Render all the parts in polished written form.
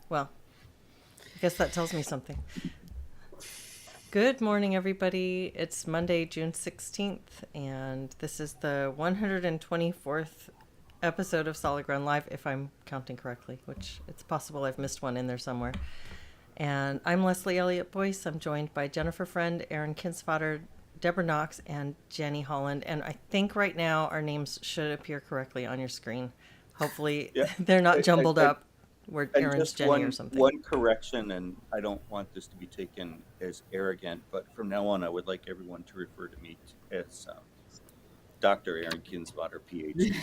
Well, I guess that tells me something. Good morning, everybody. It's Monday, June 16th, and this is the 124th episode of Solid Ground Live, if I'm counting correctly, which it's possible I've missed one in there somewhere. And I'm Leslie Elliott Boyce. I'm joined by Jennifer Friend, Aaron Kindsvatter, Deborah Knox, and Jenny Holland. And I think right now our names should appear correctly on your screen. Hopefully they're not jumbled up where Aaron's Jenny or something. One correction, and I don't want this to be taken as arrogant, but from now on I would like everyone to refer to me as Dr. Aaron Kindsvatter, PhD.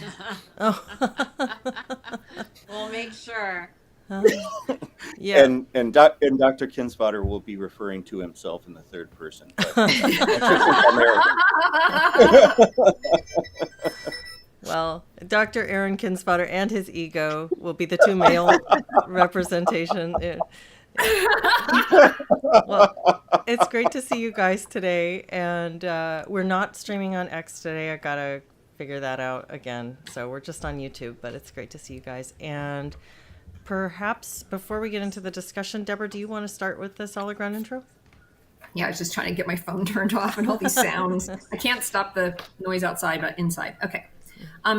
We'll make sure. Yeah. And Dr. Kindsvatter will be referring to himself in the third person. Well, Dr. Aaron Kindsvatter and his ego will be the two male representation. Well, it's great to see you guys today, and we're not streaming on X today. I gotta figure that out again. So we're just on YouTube, but it's great to see you guys. And perhaps before we get into the discussion, Deborah, do you want to start with the Solid Ground intro? Yeah, I was just trying to get my phone turned off and all these sounds. I can't stop the noise outside, but inside. Okay.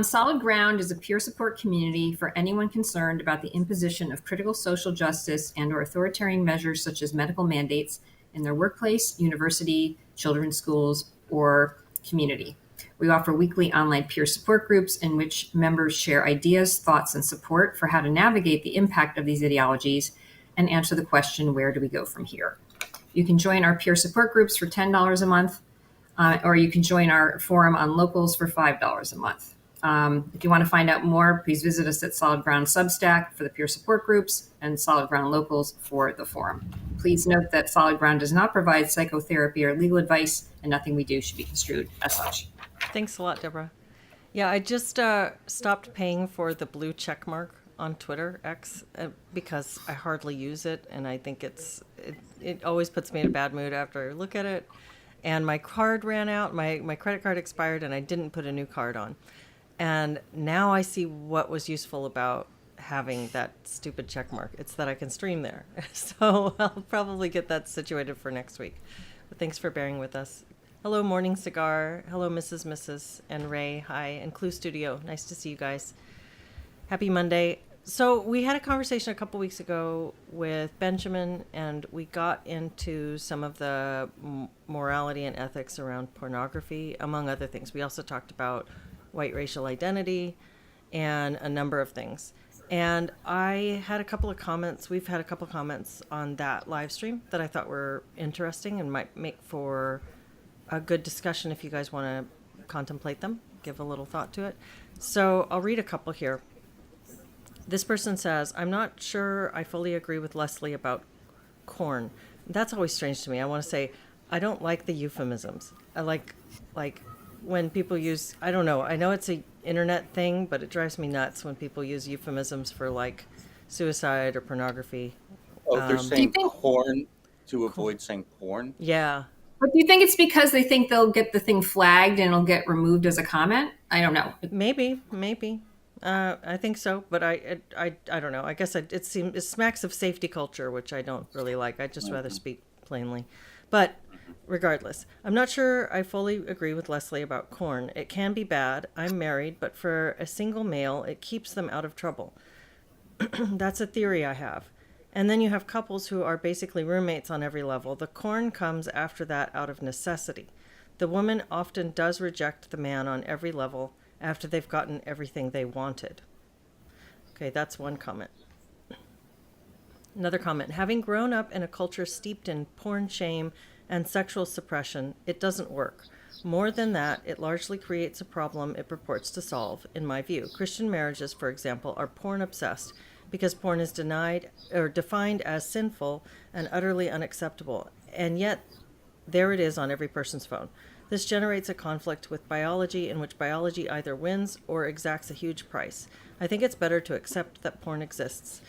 Solid Ground is a peer support community for anyone concerned about the imposition of critical social justice and or authoritarian measures such as medical mandates in their workplace, university, children's schools, or community. We offer weekly online peer support groups in which members share ideas, thoughts, and support for how to navigate the impact of these ideologies and answer the question, where do we go from here? You can join our peer support groups for $10 a month, or you can join our forum on locals for $5 a month. If you want to find out more, please visit us at Solid Ground Substack for the peer support groups and Solid Ground Locals for the forum. Please note that Solid Ground does not provide psychotherapy or legal advice, and nothing we do should be construed as such. Thanks a lot, Deborah. Yeah, I just stopped paying for the blue check mark on Twitter, X, because I hardly use it, and I think it always puts me in a bad mood after I look at it. And my card ran out, my credit card expired, and I didn't put a new card on. And now I see what was useful about having that stupid check mark. It's that I can stream there. So I'll probably get that situated for next week. But thanks for bearing with us. Hello, Morning Cigar. Hello, Mrs. and Ray. Hi. And Clue Studio. Nice to see you guys. Happy Monday. So we had a conversation a couple weeks ago with Benjamin, and we got into some of the morality and ethics around pornography, among other things. We also talked about white racial identity and a number of things. And I had a couple of comments. We've had a couple of comments on that live stream that I thought were interesting and might make for a good discussion if you guys want to contemplate them, give a little thought to it. So I'll read a couple here. This person says, I'm not sure I fully agree with Leslie about corn. That's always strange to me. I want to say, I don't like the euphemisms. I like when people use, I don't know, I know it's a internet thing, but it drives me nuts when people use euphemisms for like suicide or pornography. Oh, they're saying porn to avoid saying porn? Yeah. But do you think it's because they think they'll get the thing flagged and it'll get removed as a comment? I don't know. Maybe. I think so, but I don't know. I guess it smacks of safety culture, which I don't really like. I'd just rather speak plainly. But regardless, I'm not sure I fully agree with Leslie about corn. It can be bad. I'm married, but for a single male, it keeps them out of trouble. That's a theory I have. And then you have couples who are basically roommates on every level. The corn comes after that out of necessity. The woman often does reject the man on every level after they've gotten everything they wanted. Okay, that's one comment. Another comment. Having grown up in a culture steeped in porn shame and sexual suppression, it doesn't work. More than that, it largely creates a problem it purports to solve, in my view. Christian marriages, for example, are porn obsessed because porn is denied or defined as sinful and utterly unacceptable. And yet, there it is on every person's phone. This generates a conflict with biology in which biology either wins or exacts a huge price. I think it's better to accept that porn exists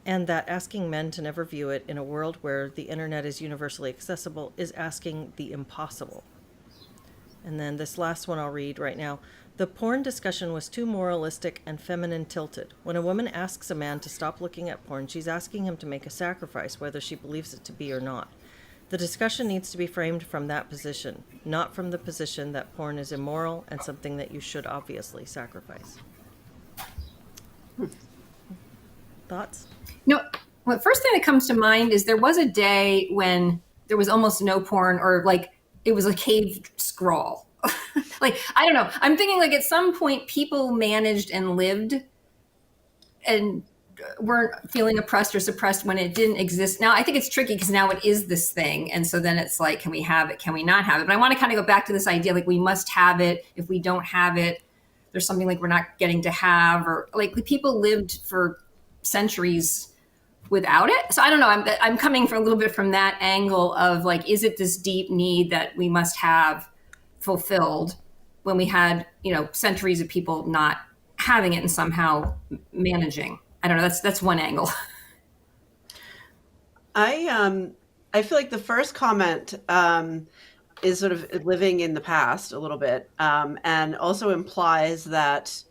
and that asking men to never view it in a world where the internet is universally accessible is asking the impossible. And then this last one I'll read right now. The porn discussion was too moralistic and feminine tilted. When a woman asks a man to stop looking at porn, she's asking him to make a sacrifice, whether she believes it to be or not. The discussion needs to be framed from that position, not from the position that porn is immoral and something that you should obviously sacrifice. Thoughts? No, well, the first thing that comes to mind is there was a day when there was almost no porn, or like it was a cave scrawl. Like, I don't know. I'm thinking like at some point people managed and lived and weren't feeling oppressed or suppressed when it didn't exist. Now, I think it's tricky because now it is this thing. And so then it's like, can we have it? Can we not have it? But I want to kind of go back to this idea, like we must have it. If we don't have it, there's something like we're not getting to have, or like people lived for centuries without it. So I don't know. I'm coming from a little bit from that angle of like, is it this deep need that we must have fulfilled when we had, centuries of people not having it and somehow managing? I don't know. That's one angle. I feel like the first comment is sort of living in the past a little bit, and also implies that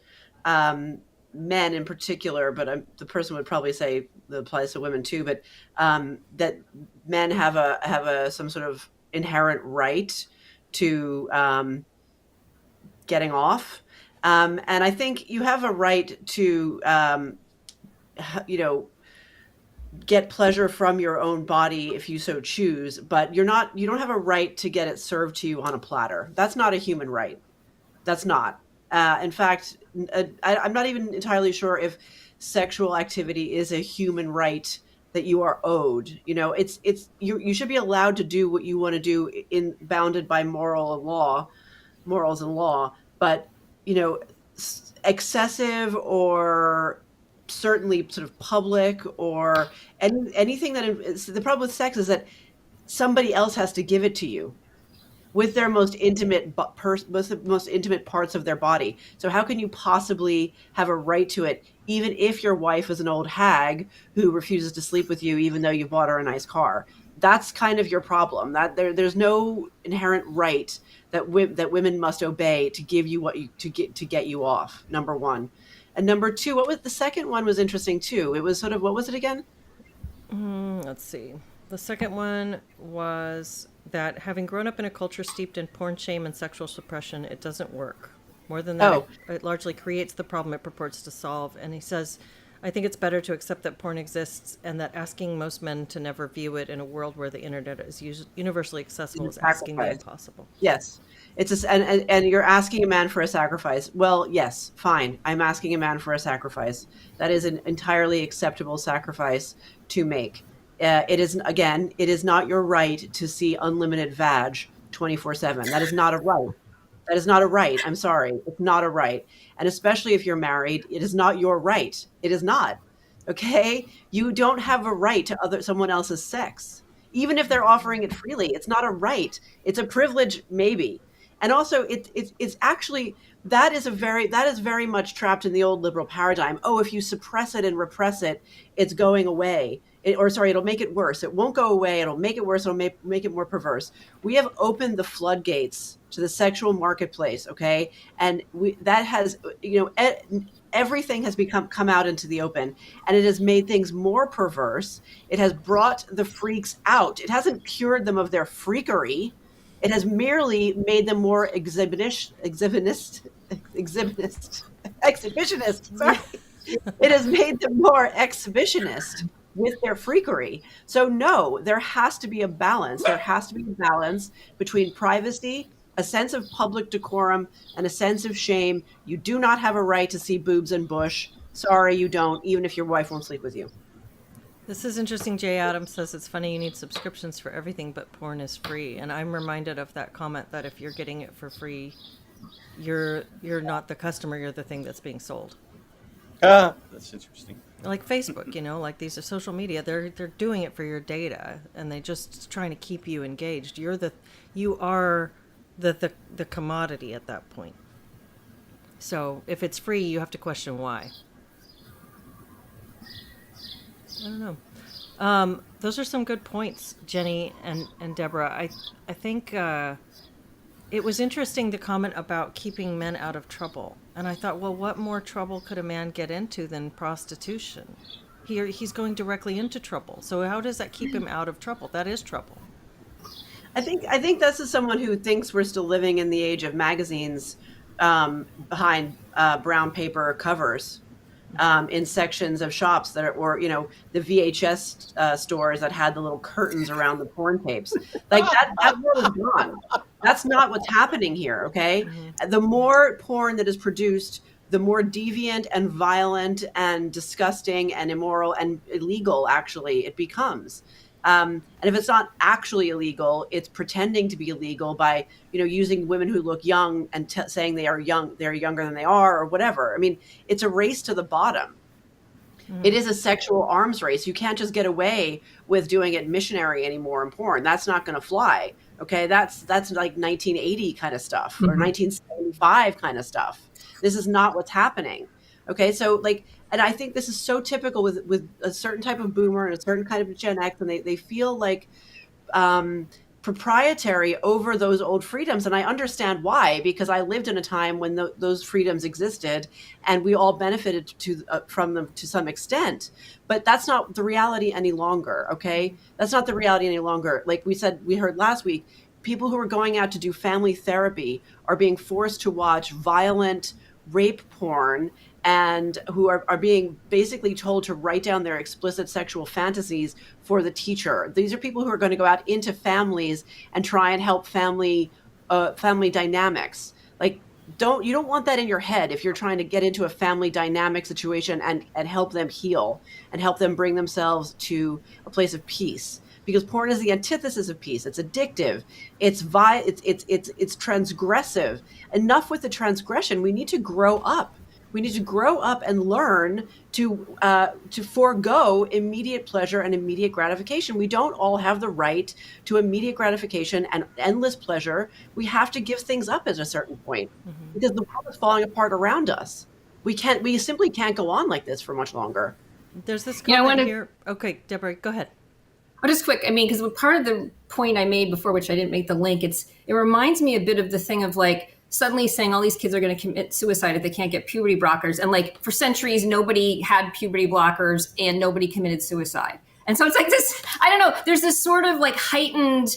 men in particular, but the person would probably say that applies to women too, but that men have some sort of inherent right to getting off, and I think you have a right to get pleasure from your own body if you so choose, but you don't have a right to get it served to you on a platter. That's not a human right. That's not. In fact, I'm not even entirely sure if sexual activity is a human right that you are owed. You should be allowed to do what you want to do bounded by morals and law, but excessive or certainly sort of public or anything the problem with sex is that somebody else has to give it to you with their most intimate most intimate parts of their body. So how can you possibly have a right to it, even if your wife is an old hag who refuses to sleep with you, even though you bought her a nice car? That's kind of your problem. That there's no inherent right that women must obey to give you to get you off. Number one. And number two, what was the second one was interesting too. It was sort of, what was it again? Let's see. The second one was that having grown up in a culture steeped in porn shame and sexual suppression, it doesn't work. More than that, it largely creates the problem it purports to solve. And he says, I think it's better to accept that porn exists and that asking most men to never view it in a world where the internet is universally accessible is asking the impossible. Yes. And you're asking a man for a sacrifice. Well, yes, fine. I'm asking a man for a sacrifice. That is an entirely acceptable sacrifice to make. It is not your right to see unlimited vag 24/7. That is not a right. That is not a right. I'm sorry. It's not a right. And especially if you're married, it is not your right. It is not. Okay? You don't have a right to someone else's sex. Even if they're offering it freely, it's not a right. It's a privilege, maybe. And also, it's actually, that is very much trapped in the old liberal paradigm. Oh, if you suppress it and repress it, it's going away. It'll make it worse. It won't go away. It'll make it worse. It'll make it more perverse. We have opened the floodgates to the sexual marketplace, okay? And that has, everything has come out into the open, and it has made things more perverse. It has brought the freaks out. It hasn't cured them of their freakery. It has merely made them more exhibitionist. Sorry. It has made them more exhibitionist with their freakery. So no, there has to be a balance. There has to be a balance between privacy, a sense of public decorum, and a sense of shame. You do not have a right to see boobs and bush. Sorry, you don't, even if your wife won't sleep with you. This is interesting. Jay Adams says it's funny you need subscriptions for everything, but porn is free. And I'm reminded of that comment that if you're getting it for free, you're not the customer, you're the thing that's being sold. That's interesting. Like Facebook, like these are social media. They're doing it for your data, and they just trying to keep you engaged. You are the commodity at that point. So if it's free, you have to question why. I don't know. Those are some good points, Jenny and Deborah. I think It was interesting, the comment about keeping men out of trouble. And I thought, well, what more trouble could a man get into than prostitution? He's going directly into trouble. So how does that keep him out of trouble? That is trouble. I think this is someone who thinks we're still living in the age of magazines behind brown paper covers in sections of shops that were, you know, the VHS stores that had the little curtains around the porn tapes. Like that world is gone. That's not what's happening here. Okay, the more porn that is produced, the more deviant and violent and disgusting and immoral and illegal actually it becomes. And if it's not actually illegal, it's pretending to be illegal by, you know, using women who look young and saying they're younger than they are, or whatever. I mean, it's a race to the bottom. It is a sexual arms race. You can't just get away with doing it missionary anymore in porn. That's not going to fly. Okay, that's like 1980 kind of stuff or 1975 kind of stuff. This is not what's happening. Okay, so like, and I think this is so typical with a certain type of boomer and a certain kind of Gen X, and they feel like proprietary over those old freedoms. And I understand why, because I lived in a time when those freedoms existed and we all benefited from them to some extent. But that's not the reality any longer, okay? That's not the reality any longer. Like we heard last week, people who are going out to do family therapy are being forced to watch violent rape porn and who are being basically told to write down their explicit sexual fantasies for the teacher. These are people who are going to go out into families and try and help family dynamics. Like, you don't want that in your head if you're trying to get into a family dynamic situation and help them heal and help them bring themselves to a place of peace. Because porn is the antithesis of peace. It's addictive. It's transgressive. Enough with the transgression. We need to grow up. We need to grow up and learn to forego immediate pleasure and immediate gratification. We don't all have the right to immediate gratification and endless pleasure. We have to give things up at a certain point because the world is falling apart around us. We simply can't go on like this for much longer. There's this comment here. Okay, Deborah, go ahead. Oh, just quick. I mean, because part of the point I made before, which I didn't make the link, it reminds me a bit of the thing of like suddenly saying all these kids are going to commit suicide if they can't get puberty blockers. And like for centuries, nobody had puberty blockers and nobody committed suicide. And so it's like this, I don't know, there's this sort of like heightened,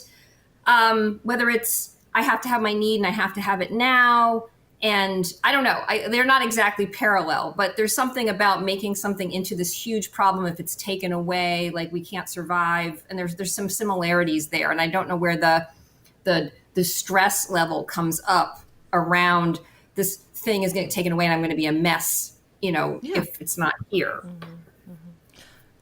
whether it's I have to have my need and I have to have it now. And I don't know, they're not exactly parallel, but there's something about making something into this huge problem if it's taken away, like we can't survive. And there's some similarities there. And I don't know where the stress level comes up around this thing is getting taken away and I'm going to be a mess, if it's not here.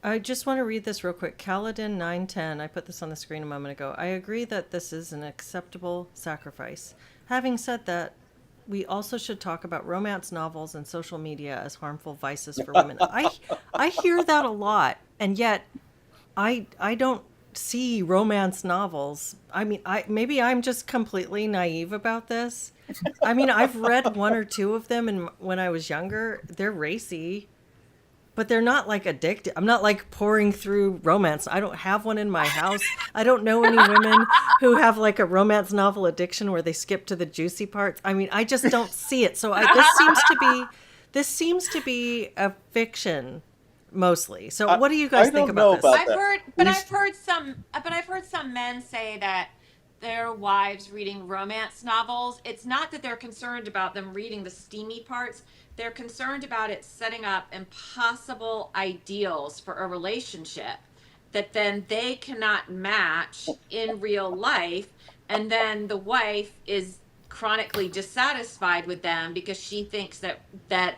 I just want to read this real quick. Kaladin 910, I put this on the screen a moment ago. I agree that this is an acceptable sacrifice. Having said that, we also should talk about romance novels and social media as harmful vices for women. I hear that a lot, and yet I don't see romance novels. I mean, maybe I'm just completely naive about this. I mean, I've read one or two of them when I was younger. They're racy, but they're not like addictive. I'm not like pouring through romance. I don't have one in my house. I don't know any women who have like a romance novel addiction where they skip to the juicy parts. I mean, I just don't see it. So this seems to be a fiction mostly. So what do you guys think about this? I've heard some men say that their wives reading romance novels, it's not that they're concerned about them reading the steamy parts. They're concerned about it setting up impossible ideals for a relationship that then they cannot match in real life. And then the wife is chronically dissatisfied with them because she thinks that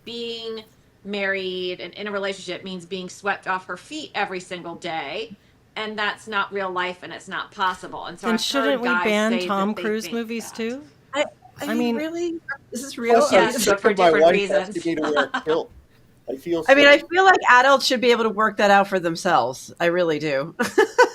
being married and in a relationship means being swept off her feet every single day. And that's not real life and it's not possible. And so then shouldn't we ban Tom Cruise movies too? I mean, really? This is real? Yes, but for different reasons. To wear a kilt. I feel like adults should be able to work that out for themselves. I really do.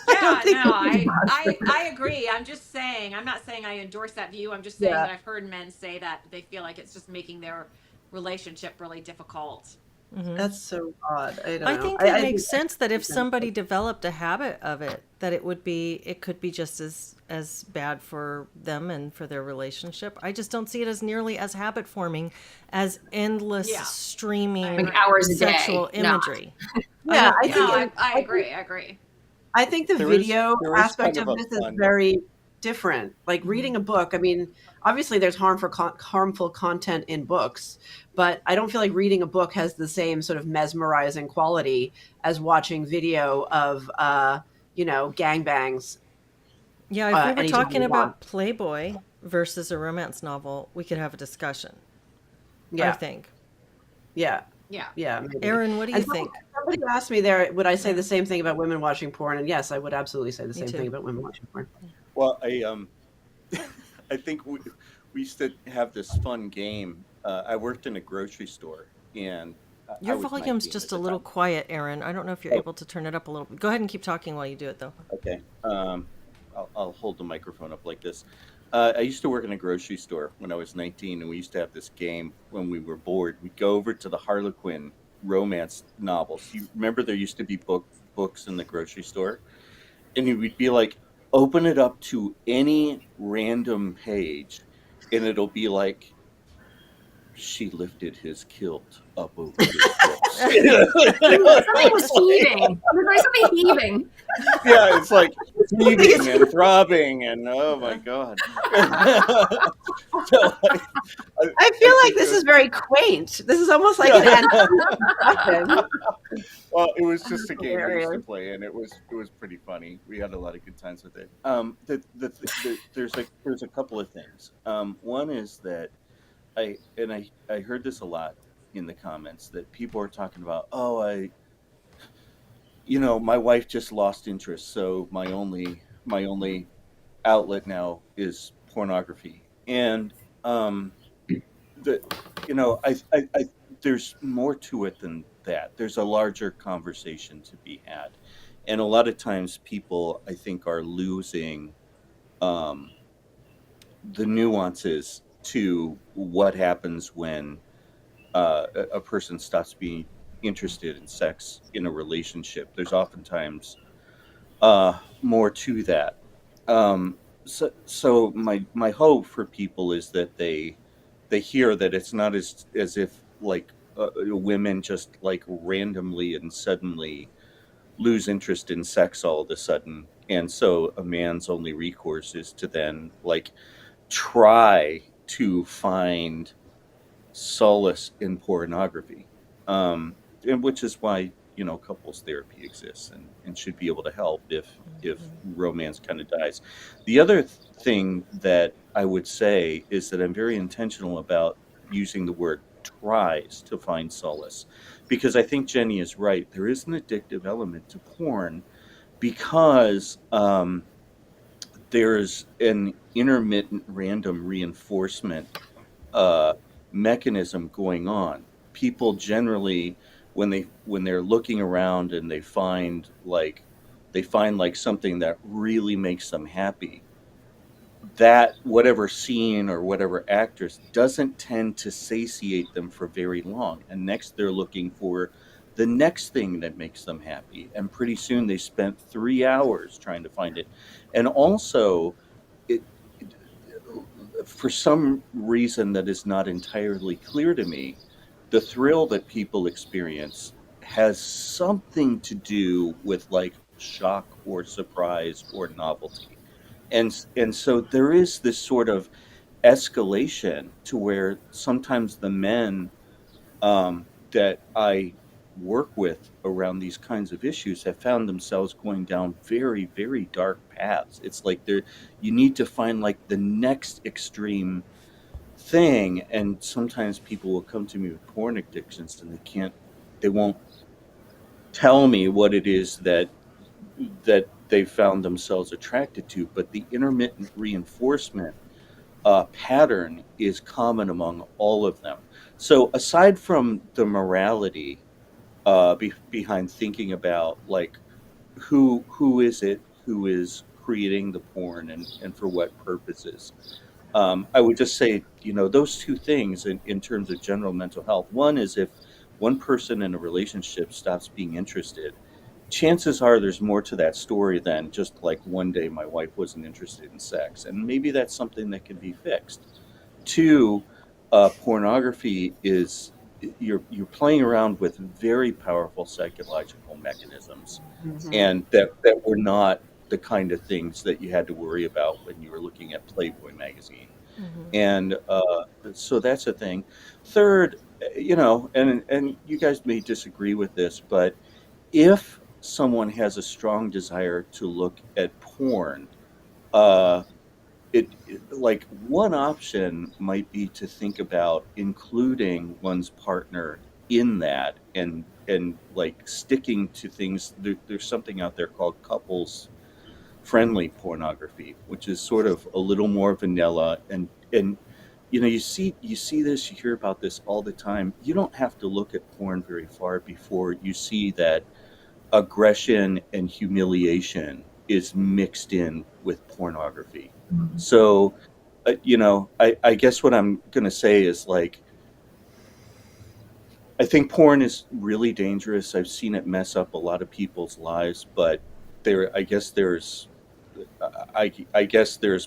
I agree. I'm just saying, I'm not saying I endorse that view. I'm just saying that I've heard men say that they feel like it's just making their relationship really difficult. Mm-hmm. That's so odd. I think it makes sense that if somebody developed a habit of it, that it could be just as as bad for them and for their relationship. I just don't see it as nearly as habit forming as endless Yeah. streaming Like hours a day. sexual No. imagery. Yeah, I No, think I agree. I agree. I think the There video is aspect kind of of a this is fun. very different. Like reading a book, I mean, obviously there's harmful content in books, but I don't feel like reading a book has the same sort of mesmerizing quality as watching video of, gangbangs. Yeah, if we were Anytime talking you want. about Playboy versus a romance novel, we could have a discussion. I Yeah, think. yeah, Yeah. yeah. Maybe. Aaron, what do you And think? somebody asked me there, would I say the same thing about women watching porn? And yes, I would absolutely say the same too. thing about women watching porn. Well, I think we used to have this fun game. I worked in a grocery store, and I Your was volume's 19 just at a the little time. quiet, Aaron. I don't know if you're Oh. able to turn it up a little bit. Go ahead and keep talking while you do it, though. Okay. I'll hold the microphone up like this. I used to work in a grocery store when I was 19, and we used to have this game when we were bored. We'd go over to the Harlequin romance novels. You remember there used to be books in the grocery store? And we'd be like, open it up to any random page, and it'll be like, she lifted his kilt up over his hips. Something was heaving. It was like something heaving. Yeah, it's like heaving and throbbing, and oh my god. So, I feel like this is very quaint. This is almost like an antique. well, it was just a game we used to Hilarious. play, and it was pretty funny. We had a lot of good times with it. There's a couple of things. One is that I heard this a lot in the comments that people are talking about. Oh, my wife just lost interest, so my only outlet now is pornography, and the I there's more to it than that. There's a larger conversation to be had, and a lot of times people, I think, are losing um, the nuances to what happens when a person stops being interested in sex in a relationship. There's oftentimes more to that. So my hope for people is that they hear that it's not as if like women just like randomly and suddenly lose interest in sex all of a sudden, and so a man's only recourse is to then like try to find solace in pornography, and which is why couples therapy exists and should be able to help if romance kind of dies. The other thing that I would say is that I'm very intentional about using the word tries to find solace, because I think Jenny is right. There is an addictive element to porn because there's an intermittent random reinforcement uh, mechanism going on. People generally, when they're looking around and they find like something that really makes them happy, that whatever scene or whatever actress doesn't tend to satiate them for very long, and next they're looking for the next thing that makes them happy, and pretty soon they spent 3 hours trying to find it. And also it, for some reason that is not entirely clear to me, the thrill that people experience has something to do with like shock or surprise or novelty. And so there is this sort of escalation to where sometimes the men that I work with around these kinds of issues have found themselves going down very, very dark paths. It's like you need to find like the next extreme thing, and sometimes people will come to me with porn addictions, and they won't tell me what it is that they found themselves attracted to, but the intermittent reinforcement pattern is common among all of them. So aside from the morality behind thinking about like who is it who is creating the porn and for what purposes, I would just say, those two things in terms of general mental health. One is if one person in a relationship stops being interested. chances are there's more to that story than just like one day my wife wasn't interested in sex, and maybe that's something that can be fixed. Two, pornography is you're playing around with very powerful psychological mechanisms, Mhm. and that were not the kind of things that you had to worry about when you were looking at Playboy magazine. Mhm. And so that's a thing. Third, and you guys may disagree with this, but if someone has a strong desire to look at porn, uh, like one option might be to think about including one's partner in that, and like sticking to things. There's something out there called couples friendly pornography, which is sort of a little more vanilla, and you see this, you hear about this all the time. You don't have to look at porn very far before you see that aggression and humiliation is mixed in with pornography. Mhm. So, I guess what I'm going to say is like, I think porn is really dangerous. I've seen it mess up a lot of people's lives, but I guess there's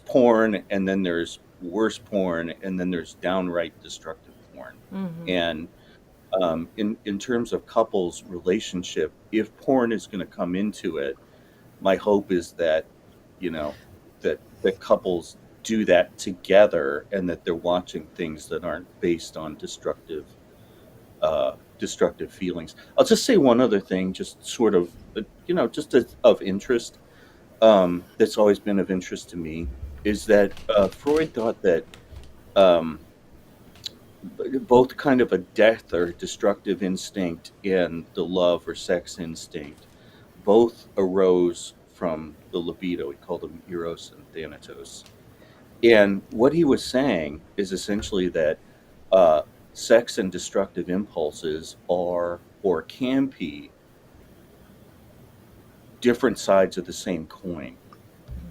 porn, and then there's worse porn, and then there's downright destructive porn. Mhm. And in terms of couples relationship, if porn is going to come into it, my hope is that you know that couples do that together, and that they're watching things that aren't based on destructive feelings. I'll just say one other thing, just sort of just of interest, that's always been of interest to me, is that Freud thought that um, both kind of a death or destructive instinct and the love or sex instinct both arose from the libido. He called them eros and thanatos. And what he was saying is essentially that uh, sex and destructive impulses are or can be different sides of the same coin.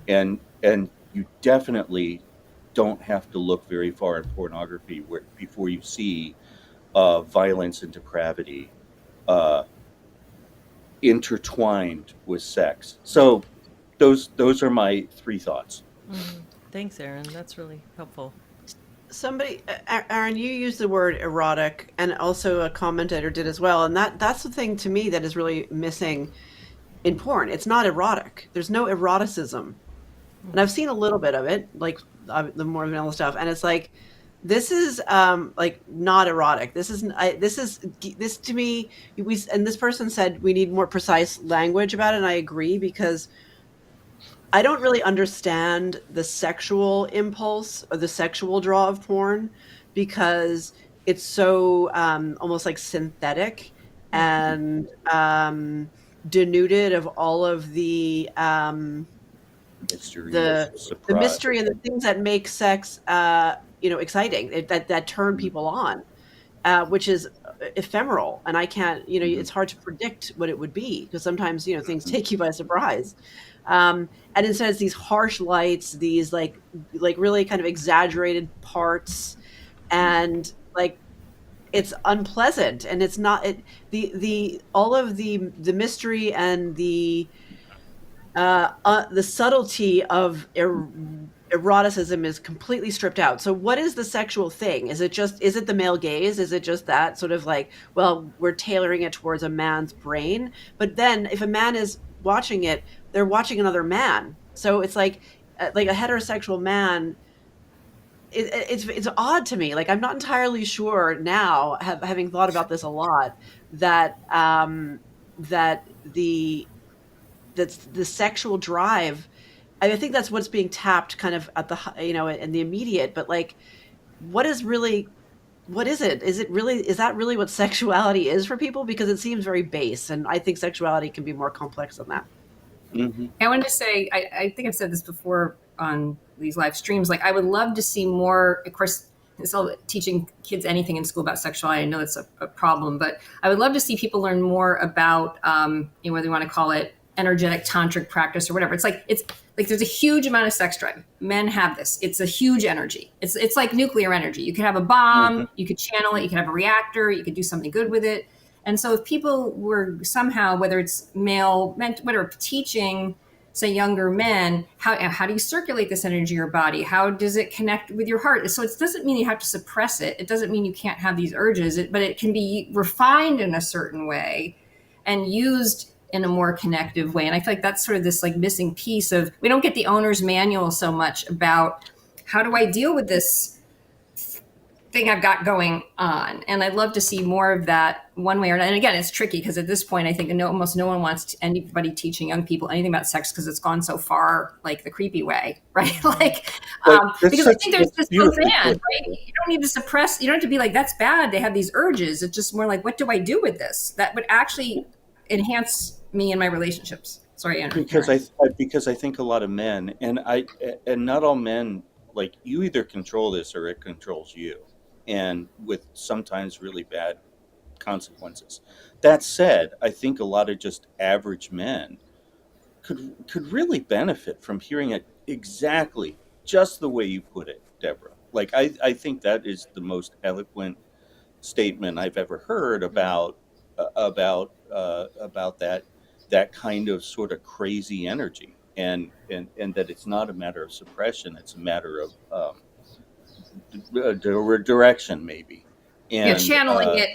And you definitely don't have to look very far in pornography before you see violence and depravity uh, intertwined with sex. So those are my three thoughts. Mhm. Thanks, Aaron. That's really helpful. Somebody, Aaron, you used the word erotic, and also a commentator did as well. And that's the thing to me that is really missing in porn. It's not erotic. There's no eroticism. And I've seen a little bit of it, like the more vanilla stuff. And it's like, this is like not erotic. This to me, and this person said we need more precise language about it. And I agree, because I don't really understand the sexual impulse or the sexual draw of porn, because it's so almost like synthetic Mhm. and denuded of all of Mysteries, the the surprise. mystery and the things that make sex exciting, that turn people on, which is ephemeral. And I can't, Mhm. it's hard to predict what it would be, because sometimes things Mhm. take you by surprise. And instead it's these harsh lights, these like really kind of exaggerated parts, Mhm. and like it's unpleasant, and it's not it the all of the mystery and the subtlety of eroticism is completely stripped out. So what is the sexual thing? Is it the male gaze? Is it just that sort of like, well, we're tailoring it towards a man's brain? But then if a man is watching it, they're watching another man. So it's like a heterosexual man. It's odd to me. Like, I'm not entirely sure now, having thought about this a lot, that that that's the sexual drive. I think that's what's being tapped kind of at in the immediate. But like, what is really, what is it? Is that really what sexuality is for people? Because it seems very base, and I think sexuality can be more complex than that. Mhm. I wanted to say, I think I've said this before on these live streams. Like, I would love to see more. Of course, it's all teaching kids anything in school about sexuality. I know that's a problem, but I would love to see people learn more about, whether you want to call it energetic tantric practice or whatever. It's like there's a huge amount of sex drive. Men have this. It's a huge energy. It's like nuclear energy. You could have a Mhm. bomb. You could channel it. You could have a reactor. You could do something good with it. And so if people were somehow, whether it's male, whatever, teaching, say, younger men, how do you circulate this energy in your body? How does it connect with your heart? So it doesn't mean you have to suppress it. It doesn't mean you can't have these urges, but it can be refined in a certain way and used in a more connective way. And I feel like that's sort of this like missing piece of, we don't get the owner's manual so much about how do I deal with this thing I've got going on. And I'd love to see more of that one way or another. And again, it's tricky because at this point, I think almost no one wants anybody teaching young people anything about sex because it's gone so far, like the creepy way, right? Like, because I think there's this command, right? You don't need to suppress, you don't have to be like, that's bad. They have these urges. It's just more like, what do I do with this? That would actually enhance me and my relationships. Sorry, Andrew. Because I think a lot of men, and not all men, like, you either control this or it controls you, and with sometimes really bad consequences. That said, I think a lot of just average men could really benefit from hearing it exactly just the way you put it, Deborah. Like, I think that is the most eloquent statement I've ever heard about that kind of sort of crazy energy, and that it's not a matter of suppression, it's a matter of direction, maybe, and channeling it,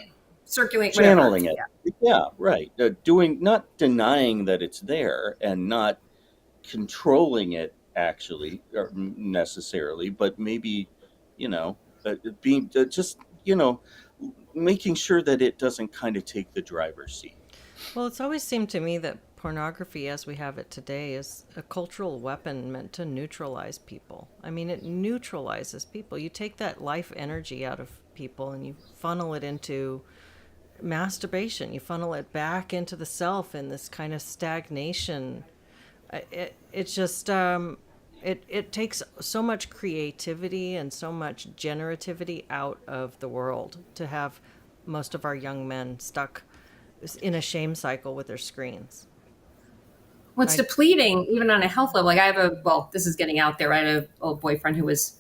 circulate, channeling whatever. it. Yeah, right. Not denying that it's there and not controlling it actually or necessarily, but maybe, being just, making sure that it doesn't kind of take the driver's seat. Well, it's always seemed to me that pornography as we have it today is a cultural weapon meant to neutralize people. I mean, it neutralizes people. You take that life energy out of people and you funnel it into masturbation. You funnel it back into the self in this kind of stagnation. It's just, it takes so much creativity and so much generativity out of the world to have most of our young men stuck in a shame cycle with their screens. Well, it's depleting even on a health level. Like this is getting out there. I had an old boyfriend who was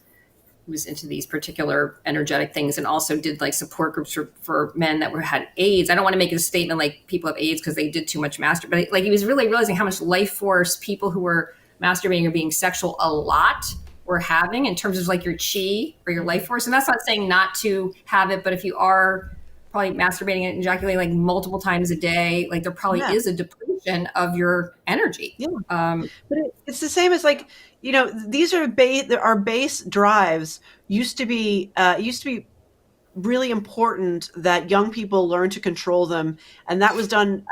into these particular energetic things and also did like support groups for men that had AIDS. I don't want to make a statement like people have AIDS because they did too much masturbating, but like he was really realizing how much life force people who were masturbating or being sexual a lot were having in terms of like your chi or your life force. And that's not saying not to have it, but if you are probably masturbating and ejaculating like multiple times a day, like there probably is a depletion of your energy. Yeah. But it's the same as like, these are our base drives used to be really important that young people learn to control them. And that was done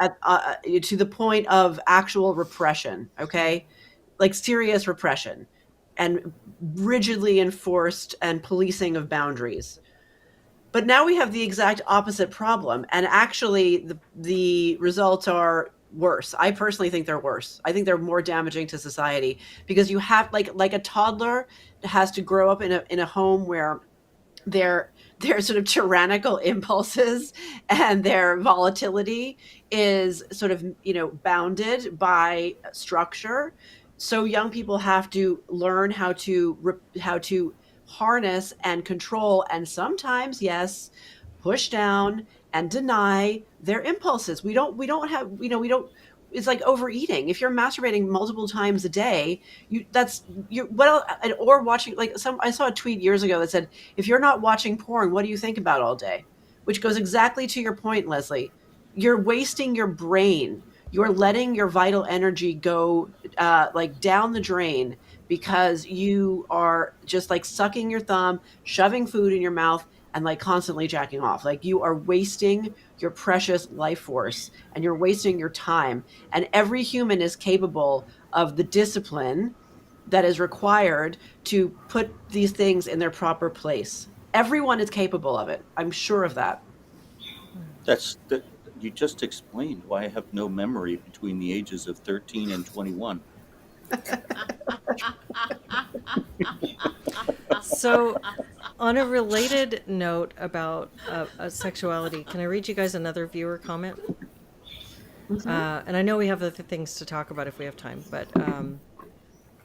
to the point of actual repression. Okay. Like serious repression and rigidly enforced and policing of boundaries. But now we have the exact opposite problem. And actually the results are worse. I personally think they're worse. I think they're more damaging to society because you have like a toddler has to grow up in a home where their sort of tyrannical impulses and their volatility is sort of, bounded by structure. So young people have to learn how to harness and control and sometimes, yes, push down and deny their impulses. We don't it's like overeating. If you're masturbating multiple times a day, or watching I saw a tweet years ago that said, if you're not watching porn, what do you think about all day? Which goes exactly to your point, Leslie. You're wasting your brain. You're letting your vital energy go down the drain because you are just like sucking your thumb, shoving food in your mouth, and like constantly jacking off. Like you are wasting your precious life force and you're wasting your time. And every human is capable of the discipline that is required to put these things in their proper place. Everyone is capable of it. I'm sure of that. You just explained why I have no memory between the ages of 13 and 21. So, on a related note about sexuality, can I read you guys another viewer comment? Mm-hmm. And I know we have other things to talk about if we have time, but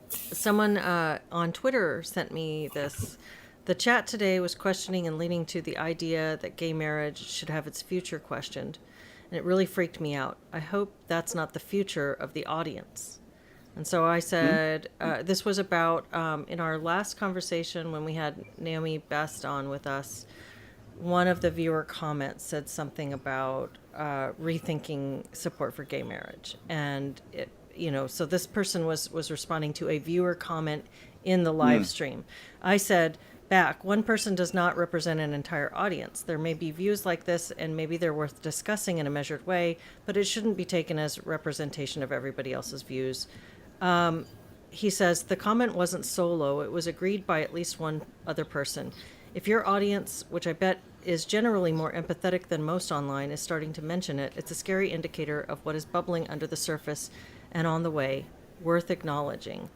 someone on Twitter sent me this. The chat today was questioning and leading to the idea that gay marriage should have its future questioned. And it really freaked me out. I hope that's not the future of the audience. And so I said, this was about, in our last conversation when we had Naomi Best on with us, one of the viewer comments said something about rethinking support for gay marriage. And, so this person was responding to a viewer comment in the live stream. I said back, one person does not represent an entire audience. There may be views like this, and maybe they're worth discussing in a measured way, but it shouldn't be taken as representation of everybody else's views. He says, the comment wasn't solo. It was agreed by at least one other person. If your audience, which I bet is generally more empathetic than most online, is starting to mention it, it's a scary indicator of what is bubbling under the surface and on the way, worth acknowledging.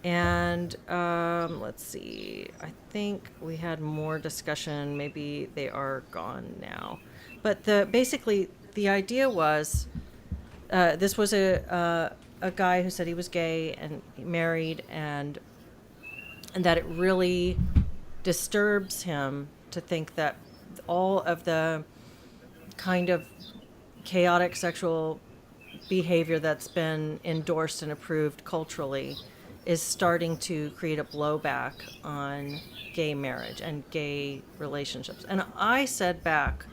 And let's see, I think we had more discussion. Maybe they are gone now. But basically, the idea was, this was a guy who said he was gay and married, and that it really disturbs him to think that all of the kind of chaotic sexual behavior that's been endorsed and approved culturally is starting to create a blowback on gay marriage and gay relationships. And I said back,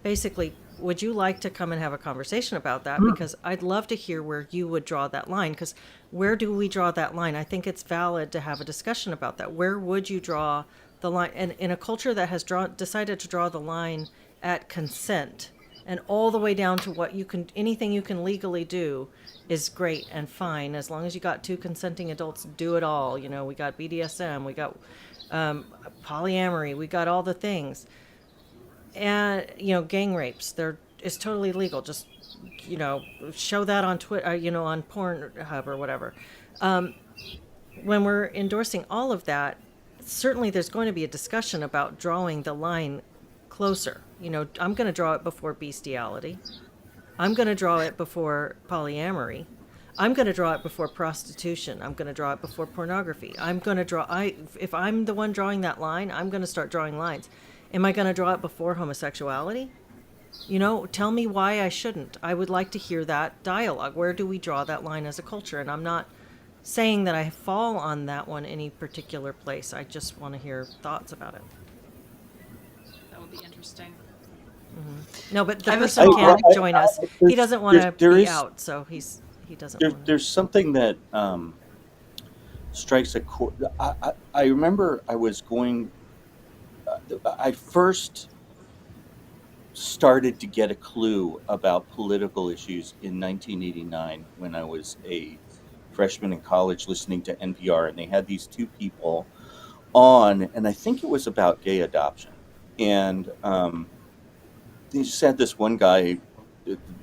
basically, would you like to come and have a conversation about that? Because I'd love to hear where you would draw that line. Because where do we draw that line? I think it's valid to have a discussion about that. Where would you draw the line? And in a culture that has decided to draw the line at consent, and all the way down to anything you can legally do is great and fine. As long as you got two consenting adults, do it all. We got BDSM, we got polyamory, we got all the things. And, gang rapes, it's totally legal. Just, show that on Twitter, on Pornhub or whatever. When we're endorsing all of that, certainly there's going to be a discussion about drawing the line closer. I'm going to draw it before bestiality. I'm going to draw it before polyamory. I'm going to draw it before prostitution. I'm going to draw it before pornography. If I'm the one drawing that line, I'm going to start drawing lines. Am I going to draw it before homosexuality? Tell me why I shouldn't. I would like to hear that dialogue. Where do we draw that line as a culture? And I'm not saying that I fall on that one any particular place. I just want to hear thoughts about it. That would be interesting. No, but the I was- person I- can't join us. He doesn't want to there be is- out, so he doesn't There, want to. there's something that strikes a chord. I remember I was going. I first started to get a clue about political issues in 1989 when I was a freshman in college listening to NPR, and they had these two people on, and I think it was about gay adoption. And they just had this one guy,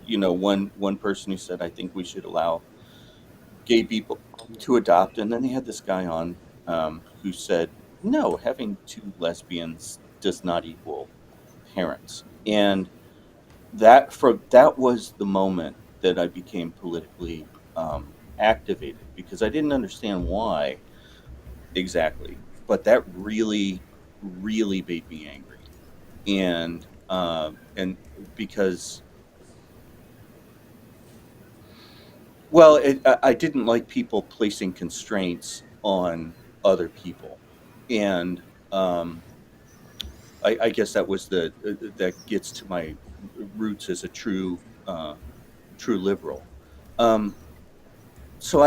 one person who said, I think we should allow gay people to adopt. And then they had this guy on who said, no, having two lesbians does not equal parents. And that was the moment that I became politically activated, because I didn't understand why exactly, but that really, really made me angry. And because, well, I didn't like people placing constraints on other people. And I guess that was that gets to my roots as a true liberal. So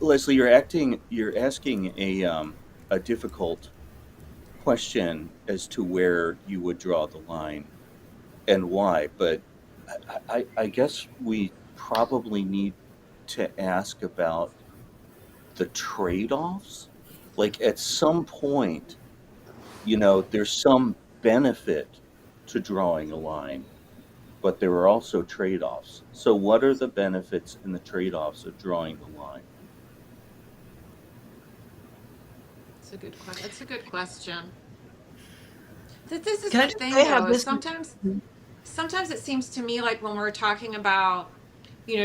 Leslie, you're asking a difficult question as to where you would draw the line and why, but I guess we probably need to ask about the trade-offs. Like, at some point, there's some benefit to drawing a line, but there are also trade-offs. So what are the benefits and the trade-offs of drawing the line? That's a good question. That's a good question. This is Can I the just thing, say I have though. this- Sometimes it seems to me like when we're talking about,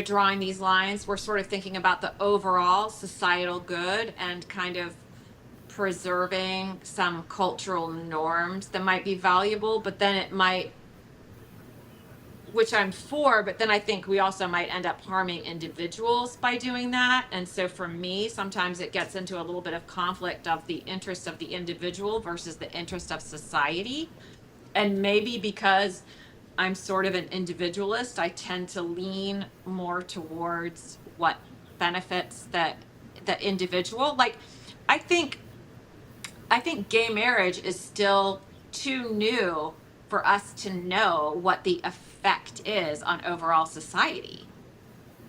drawing these lines, we're sort of thinking about the overall societal good and kind of preserving some cultural norms that might be valuable, but then it might which I'm for, but then I think we also might end up harming individuals by doing that. And so for me, sometimes it gets into a little bit of conflict of the interest of the individual versus the interest of society. And maybe because I'm sort of an individualist, I tend to lean more towards what benefits the individual. Like I think I think gay marriage is still too new for us to know what the effect is on overall society.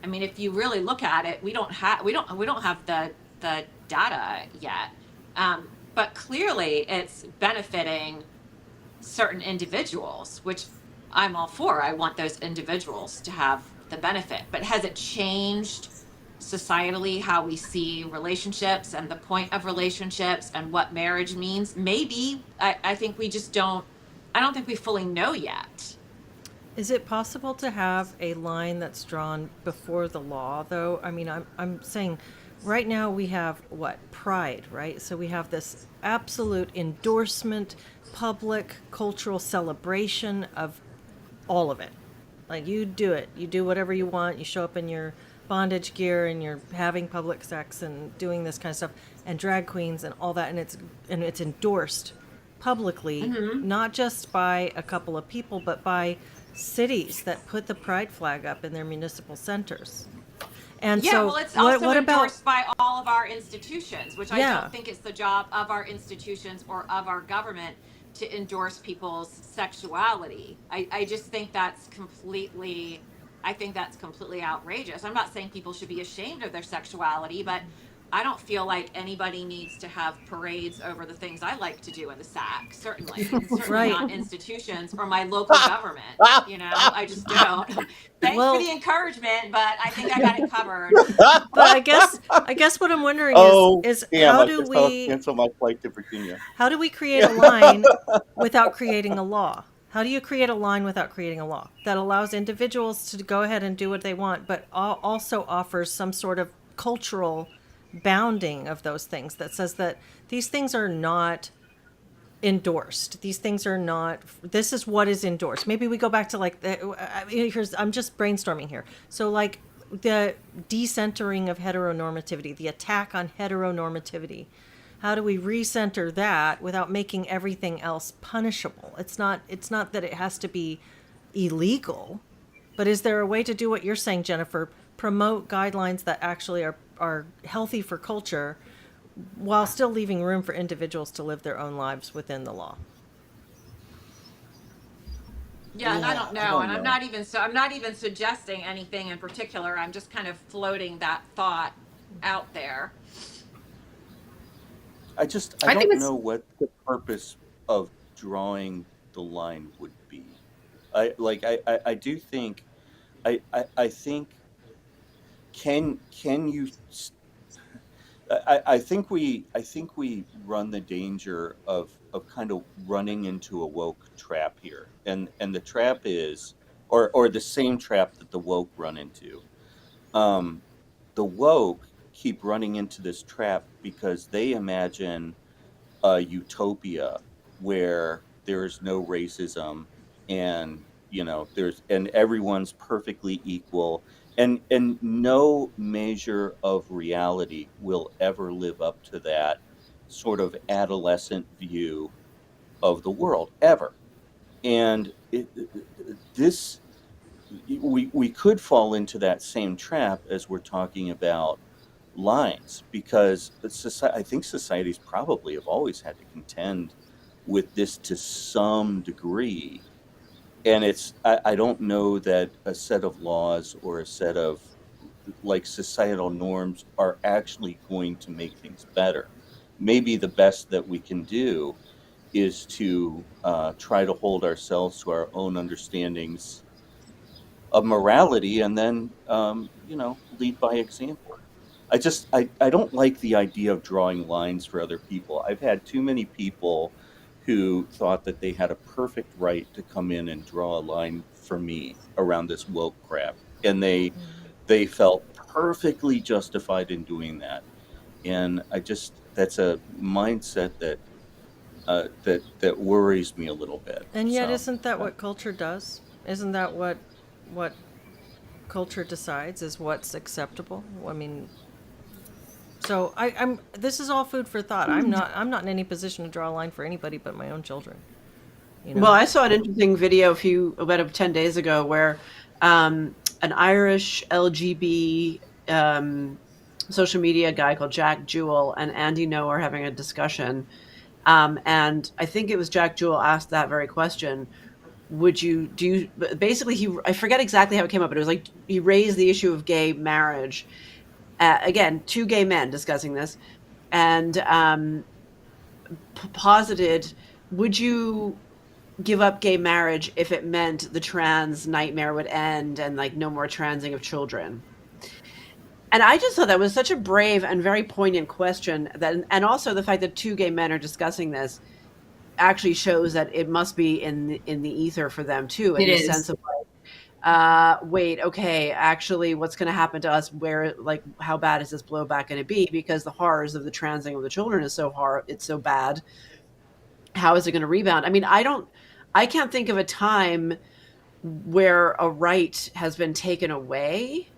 I mean, if you really look at it, we don't have the data yet. But clearly it's benefiting certain individuals, which I'm all for. I want those individuals to have the benefit. But has it changed societally how we see relationships and the point of relationships and what marriage means? Maybe. I think we just don't, I don't think we fully know yet. Is it possible to have a line that's drawn before the law, though? I mean, I'm saying right now we have what? Pride, right? So we have this absolute endorsement, public cultural celebration of all of it. Like, you do it. You do whatever you want. You show up in your bondage gear and you're having public sex and doing this kind of stuff, and drag queens and all that, and it's endorsed publicly, not just by a couple of people, but by cities that put the pride flag up in their municipal centers. And Yeah, so well, it's also what about endorsed by all of our institutions, which I Yeah. don't think it's the job of our institutions or of our government to endorse people's sexuality. I just think I think that's completely outrageous. I'm not saying people should be ashamed of their sexuality, but I don't feel like anybody needs to have parades over the things I like to do in the sack, certainly. And certainly Right. not institutions or my local government. I just don't. Thanks Well- for the encouragement, but I think I got it covered. but I guess what I'm wondering is damn, how I do guess I'll we cancel my flight to Virginia. how do we create a line without creating a law? How do you create a line without creating a law that allows individuals to go ahead and do what they want, but also offers some sort of cultural bounding of those things that says that these things are not endorsed. These things are not, this is what is endorsed. Maybe we go back to like I'm just brainstorming here. So like the decentering of heteronormativity, the attack on heteronormativity. How do we recenter that without making everything else punishable? It's not that it has to be illegal, but is there a way to do what you're saying, Jennifer? Promote guidelines that actually are healthy for culture while still leaving room for individuals to live their own lives within the law. Yeah, and I Yeah, don't I know, don't and know. I'm not even suggesting anything in particular. I'm just kind of floating that thought out there. I I think don't it's- know what the purpose of drawing the line would be. I do think I think can you I think we run the danger of kind of running into a woke trap here, and the trap is or the same trap that the woke run into. Um, the woke keep running into this trap because they imagine a utopia where there's no racism and there's and everyone's perfectly equal, and no measure of reality will ever live up to that sort of adolescent view of the world ever. And this we could fall into that same trap as we're talking about lines, because I think societies probably have always had to contend with this to some degree. And I don't know that a set of laws or a set of like societal norms are actually going to make things better. Maybe the best that we can do is to try to hold ourselves to our own understandings of morality, and then lead by example. I don't like the idea of drawing lines for other people. I've had too many people who thought that they had a perfect right to come in and draw a line for me around this woke crap, and they felt perfectly justified in doing that. And that's a mindset that worries me a little bit. And yet, So isn't that what culture does? Isn't that what what culture decides is what's acceptable. I mean, so I'm. This is all food for thought. I'm not in any position to draw a line for anybody but my own children. You know. Well, I saw an interesting video about 10 days ago where an Irish LGB social media guy called Jack Jewell and Andy Ngo are having a discussion. And I think it was Jack Jewell asked that very question. Basically, I forget exactly how it came up, but it was like he raised the issue of gay marriage. Again, two gay men discussing this, and posited, would you give up gay marriage if it meant the trans nightmare would end and like no more transing of children? And I just thought that was such a brave and very poignant question, and also the fact that two gay men are discussing this actually shows that it must be in the ether for them too, in the sense of like, wait, okay, actually what's going to happen to us, where, like, how bad is this blowback going to be, because the horrors of the transing of the children is it's so bad. How is it going to rebound? I mean, I can't think of a time where a right has been taken away.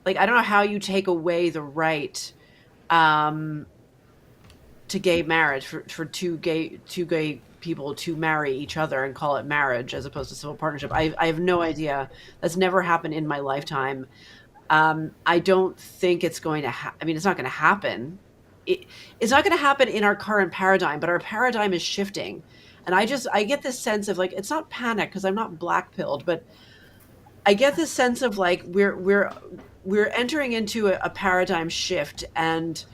Like, I don't know how you take away the right to gay marriage for two gay people to marry each other and call it marriage as opposed to civil partnership. I have no idea. That's never happened in my lifetime. I don't think it's going to I mean, it's not going to happen. It's not going to happen in our current paradigm, but our paradigm is shifting. And I get this sense of, like, it's not panic because I'm not black-pilled, but I get this sense of like we're entering into a paradigm shift, and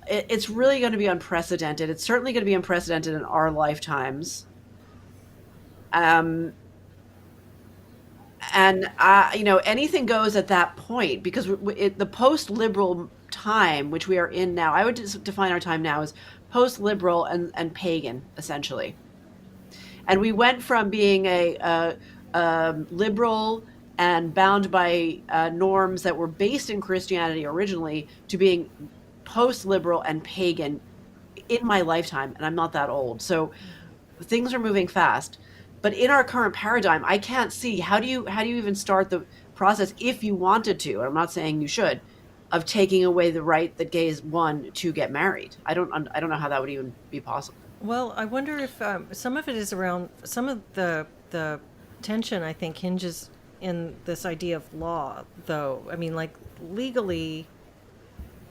it's really going to be unprecedented. It's certainly going to be unprecedented in our lifetimes. And anything goes at that point, because the post-liberal time, which we are in now, I would define our time now as post-liberal and pagan, essentially. And we went from being a liberal and bound by norms that were based in Christianity originally to being post-liberal and pagan in my lifetime, and I'm not that old. So things are moving fast. But in our current paradigm, I can't see how do you even start the process, if you wanted to, and I'm not saying you should, of taking away the right that gays won to get married. I don't know how that would even be possible. Well, I wonder if some of it is around, some of the tension, I think, hinges in this idea of law, though. I mean, like, legally,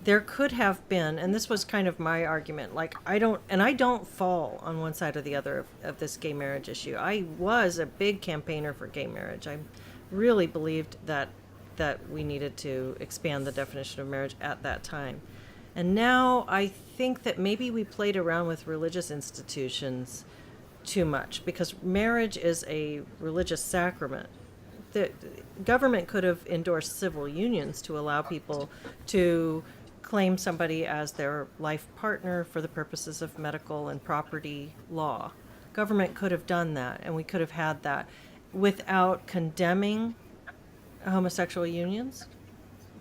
there could have been, and this was kind of my argument, like, I don't fall on one side or the other of this gay marriage issue. I was a big campaigner for gay marriage. I really believed that we needed to expand the definition of marriage at that time. And now I think that maybe we played around with religious institutions too much, because marriage is a religious sacrament. The government could have endorsed civil unions to allow people to claim somebody as their life partner for the purposes of medical and property law. Government could have done that, and we could have had that without condemning homosexual unions,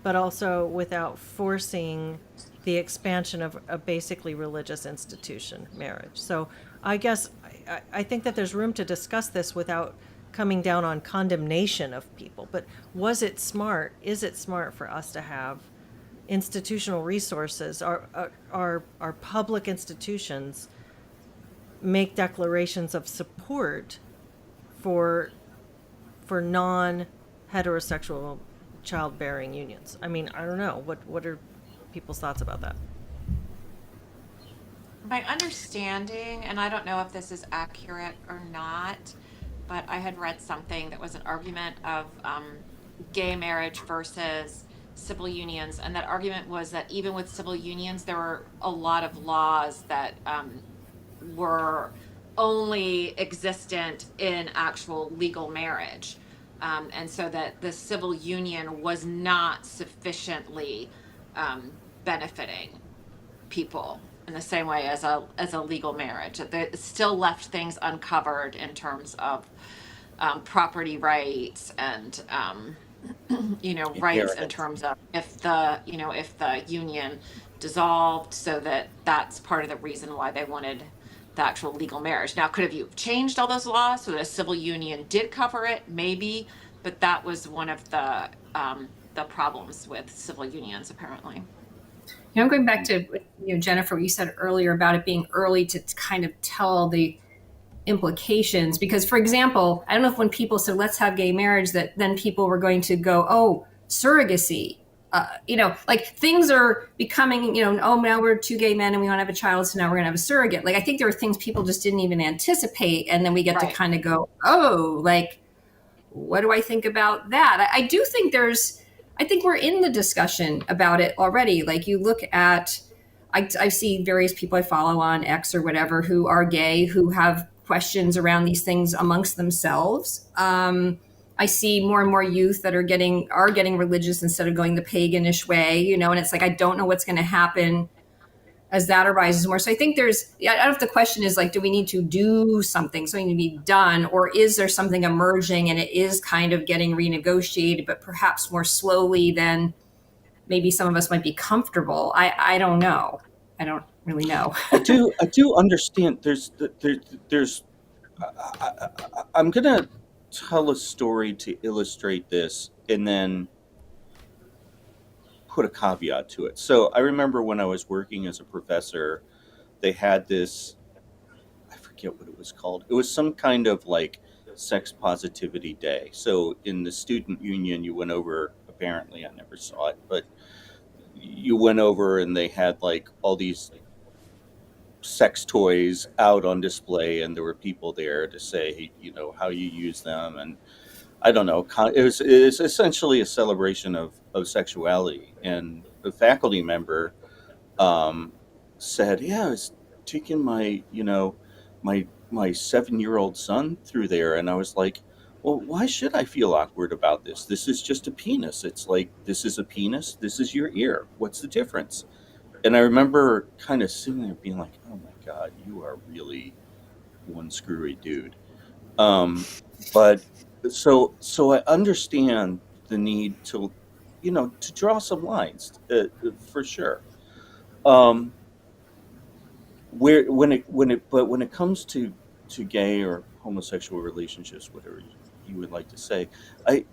but also without forcing the expansion of a basically religious institution, marriage. So I guess I think that there's room to discuss this without coming down on condemnation of people. But was it smart? Is it smart for us to have institutional resources, our public institutions, make declarations of support for non-heterosexual childbearing unions? I mean, I don't know. What are people's thoughts about that? My understanding, and I don't know if this is accurate or not, but I had read something that was an argument of gay marriage versus civil unions, and that argument was that even with civil unions, there were a lot of laws that were only existent in actual legal marriage, and so that the civil union was not sufficiently benefiting people in the same way as a legal marriage. That it still left things uncovered in terms of property rights and rights in terms of if the union dissolved, so that's part of the reason why they wanted the actual legal marriage. Now, could have you changed all those laws so that a civil union did cover it? Maybe, but that was one of the problems with civil unions, apparently. I'm going back to Jennifer, what you said earlier about it being early to kind of tell the implications. Because, for example, I don't know if when people said let's have gay marriage, that then people were going to go, oh, surrogacy. Like things are becoming, oh, now we're two gay men and we want to have a child, so now we're going to have a surrogate. Like I think there were things people just didn't even anticipate, and then we get to kind of go, oh, like what do I think about that? I do think I think we're in the discussion about it already. Like you look at, I see various people I follow on X or whatever who are gay, who have questions around these things amongst themselves. I see more and more youth that are getting religious instead of going the paganish way, and it's like, I don't know what's going to happen as that arises more. So I think I don't know if the question is like, do we need to do something to be done, or is there something emerging and it is kind of getting renegotiated, but perhaps more slowly than maybe some of us might be comfortable. I don't know. I don't really know. I do understand. I'm gonna tell a story to illustrate this, and then put a caveat to it. So I remember when I was working as a professor, they had this, I forget what it was called. It was some kind of like sex positivity day. So in the student union, you went over, apparently, I never saw it, but you went over and they had like all these sex toys out on display, and there were people there to say, how you use them. And I don't know, it was essentially a celebration of sexuality. And the faculty member said, yeah, I was taking my 7-year-old son through there. And I was like, well, why should I feel awkward about this? This is just a penis. It's like, this is a penis. This is your ear. What's the difference? And I remember kind of sitting there being like, oh my God, you are really one screwy dude. But so I understand the need to draw some lines, for sure. But when it comes to gay or homosexual relationships, whatever you would like to say, I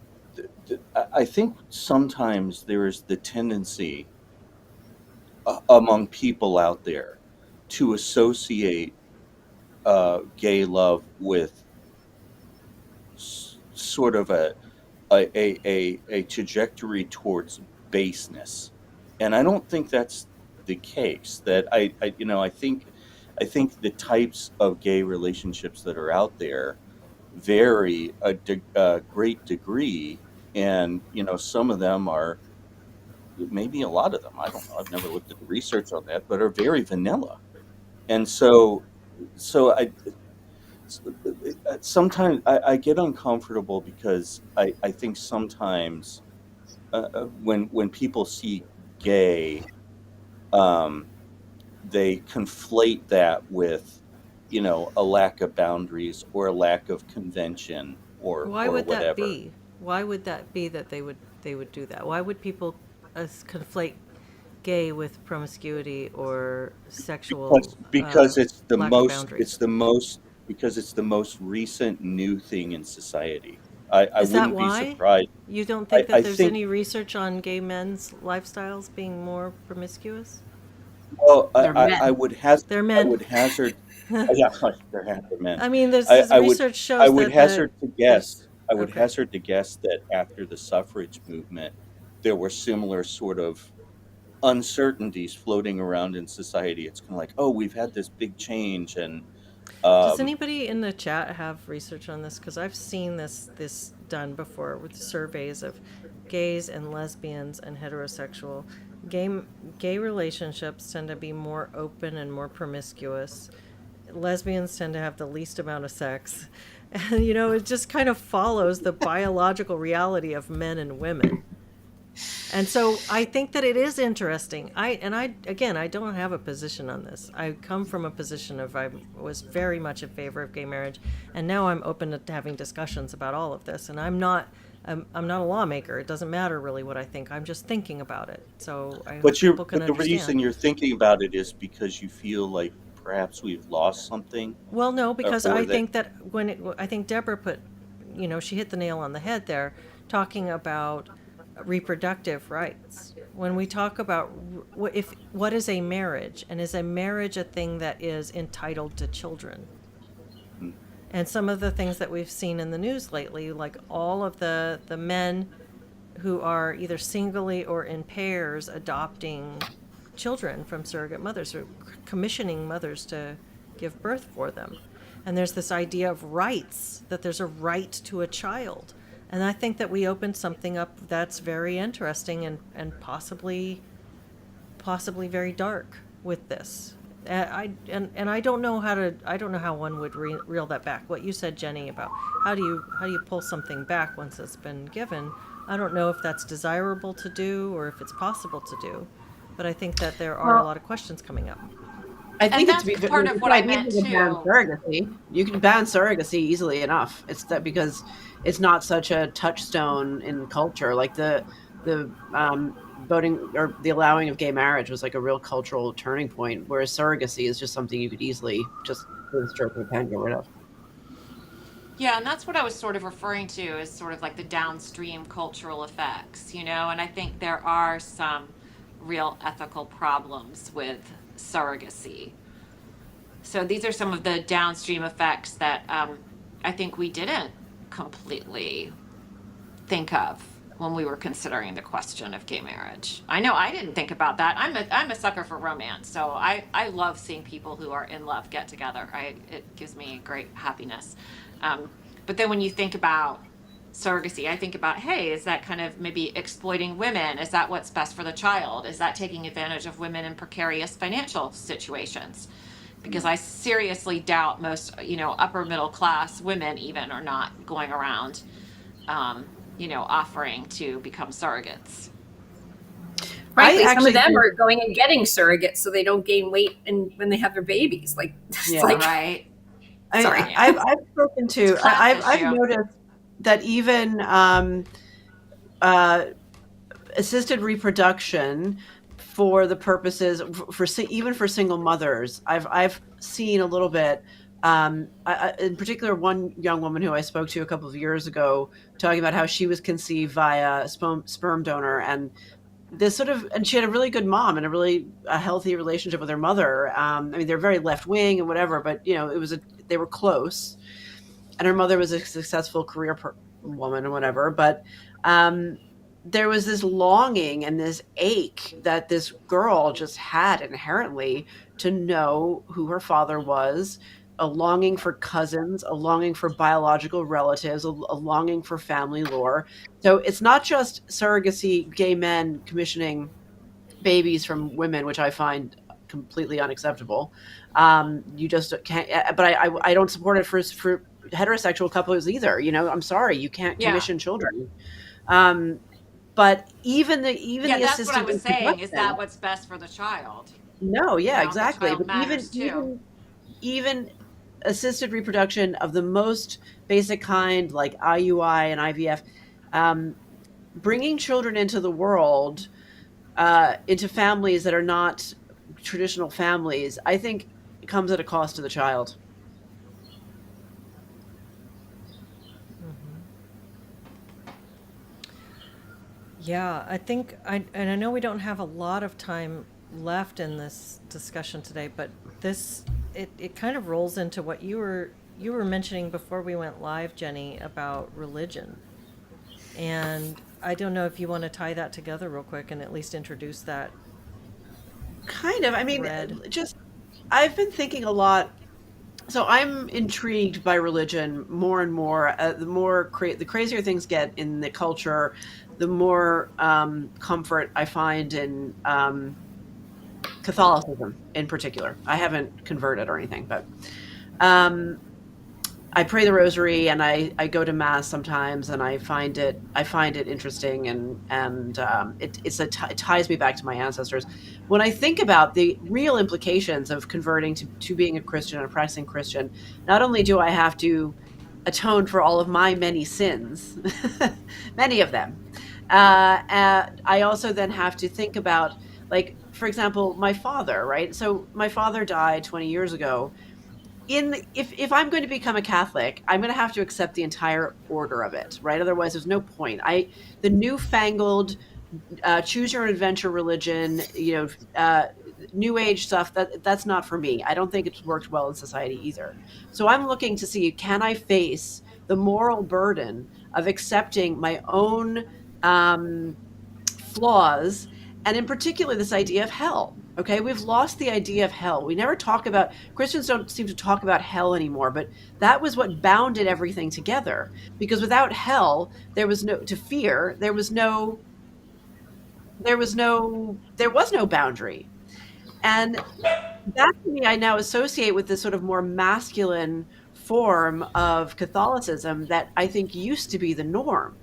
think sometimes there is the tendency among people out there to associate gay love with sort of a trajectory towards baseness, and I don't think that's the case. That I think the types of gay relationships that are out there vary a great degree, and some of them are, maybe a lot of them, I don't know, I've never looked at the research on that, but are very vanilla. And so I sometimes I get uncomfortable because I think sometimes when people see gay, they conflate that with a lack of boundaries or a lack of convention or Why would whatever. that be? Why would that be that they would do that? Why would people conflate gay with promiscuity or sexual? Because it's the lack of most boundaries? because it's the most recent new thing in society. I Is that wouldn't be why? surprised. You don't think I that there's think, any research on gay men's lifestyles being more promiscuous? well, They're men. I would hazard, They're I men. would hazard, yeah, they're half the men. I mean, there's I would research shows I would that hazard to guess. I would okay. hazard to guess that after the suffrage movement, there were similar sort of uncertainties floating around in society. It's kind of like, oh, we've had this big change, and Does um, anybody in the chat have research on this? Because I've seen this done before with surveys of gays and lesbians and heterosexual. Gay relationships tend to be more open and more promiscuous. Lesbians tend to have the least amount of sex. And, it just kind of follows the biological reality of men and women. And so I think that it is interesting. I don't have a position on this. I come from a position of I was very much in favor of gay marriage, and now I'm open to having discussions about all of this. And I'm not a lawmaker. It doesn't matter really what I think. I'm just thinking about it. So I hope people can but the reason understand. you're thinking about it is because you feel like perhaps we've lost something, Well, no, because or I that. think that I think Deborah put she hit the nail on the head there, talking about reproductive rights. When we talk about what is a marriage, and is a marriage a thing that is entitled to children? And some of the things that we've seen in the news lately, like all of the men who are either singly or in pairs adopting children from surrogate mothers, or commissioning mothers to give birth for them. And there's this idea of rights, that there's a right to a child. And I think that we opened something up that's very interesting and possibly very dark with this. I don't know how one would reel that back. What you said, Jenny, about how do you pull something back once it's been given? I don't know if that's desirable to do or if it's possible to do, but I think that there are a lot of questions coming up. I think that's part of what I meant too. Surrogacy. You can ban surrogacy easily enough. It's that because it's not such a touchstone in culture. Like the voting or the allowing of gay marriage was like a real cultural turning point, whereas surrogacy is just something you could easily just with a stroke of a pen get rid of. Yeah, and that's what I was sort of referring to as sort of like the downstream cultural effects, and I think there are some real ethical problems with surrogacy. So these are some of the downstream effects that I think we didn't completely think of when we were considering the question of gay marriage. I know I didn't think about that. I'm a sucker for romance, so I love seeing people who are in love get together. It gives me great happiness. But then when you think about surrogacy, I think about, hey, is that kind of maybe exploiting women? Is that what's best for the child? Is that taking advantage of women in precarious financial situations? Because I seriously doubt most, upper middle class women even are not going around, offering to become surrogates. Frankly, some of them are going and getting surrogates so they don't gain weight when they have their babies. Like, yeah, like, right. Sorry, I've spoken to. I've noticed that even assisted reproduction for the purposes even for single mothers, I've seen a little bit. In particular, one young woman who I spoke to a couple of years ago, talking about how she was conceived via a sperm donor, and and she had a really good mom and a really healthy relationship with her mother. I mean, they're very left wing and whatever, but they were close, and her mother was a successful career woman and whatever. But there was this longing and this ache that this girl just had inherently to know who her father was, a longing for cousins, a longing for biological relatives, a longing for family lore. So it's not just surrogacy, gay men commissioning babies from women, which I find completely unacceptable. You just can't, but I don't support it for heterosexual couples either. I'm sorry, you can't commission children. But even the that's what I was saying. Is that what's best for the child? No, exactly. But even assisted reproduction of the most basic kind, like IUI and IVF, bringing children into the world, into families that are not traditional families, I think comes at a cost to the child. Yeah, I think, and I know we don't have a lot of time left in this discussion today, but it kind of rolls into what you were mentioning before we went live, Jenny, about religion. And I don't know if you want to tie that together real quick and at least introduce that. Kind of. I mean, I've been thinking a lot. So I'm intrigued by religion more and more. The crazier things get in the culture, the more comfort I find in Catholicism in particular. I haven't converted or anything, but I pray the rosary and I go to mass sometimes, and I find it interesting, and it ties me back to my ancestors. When I think about the real implications of converting to being a Christian and a practicing Christian, not only do I have to atone for all of my many sins, many of them, I also then have to think about, like, for example, my father, right? So my father died 20 years ago. if I'm going to become a Catholic, I'm going to have to accept the entire order of it, right? Otherwise, there's no point. The newfangled choose your own adventure religion, new age stuff, that's not for me. I don't think it's worked well in society either. So I'm looking to see, can I face the moral burden of accepting my own flaws, and in particular this idea of hell. Okay, we've lost the idea of hell. We never talk about, Christians don't seem to talk about hell anymore, but that was what bounded everything together, because without hell there was no to fear, there was no boundary. And that to me I now associate with this sort of more masculine form of Catholicism that I think used to be the norm.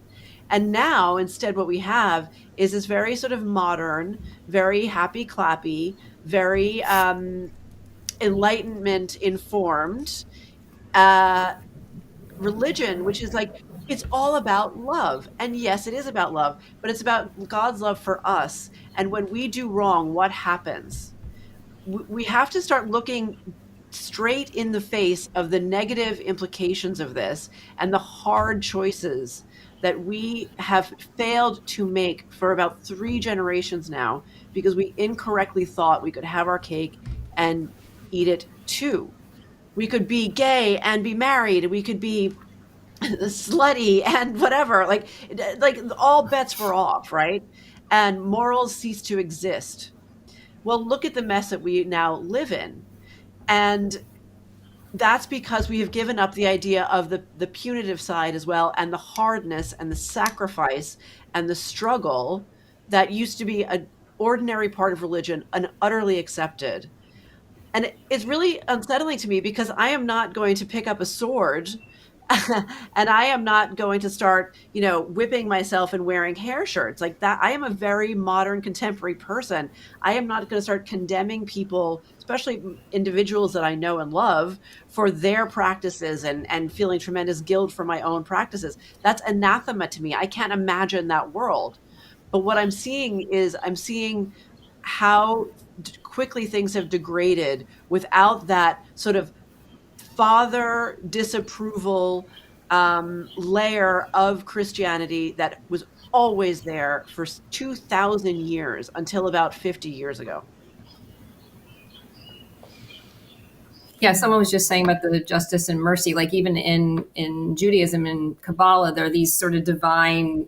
And now instead what we have is this very sort of modern, very happy clappy, very enlightenment informed religion, which is like, it's all about love. And yes, it is about love, but it's about God's love for us. And when we do wrong, what happens? We have to start looking straight in the face of the negative implications of this and the hard choices that we have failed to make for about 3 generations now, because we incorrectly thought we could have our cake and eat it too. We could be gay and be married. We could be slutty and whatever. Like all bets were off, right? And morals cease to exist. Well, look at the mess that we now live in. And that's because we have given up the idea of the punitive side as well, and the hardness and the sacrifice and the struggle that used to be an ordinary part of religion and utterly accepted. And it's really unsettling to me, because I am not going to pick up a sword and I am not going to start, whipping myself and wearing hair shirts like that. I am a very modern contemporary person. I am not going to start condemning people, especially individuals that I know and love, for their practices and feeling tremendous guilt for my own practices. That's anathema to me. I can't imagine that world. But what I'm seeing how quickly things have degraded without that sort of father disapproval layer of Christianity that was always there for 2,000 years until about 50 years ago. Yeah, someone was just saying about the justice and mercy. Like even in Judaism and Kabbalah, there are these sort of divine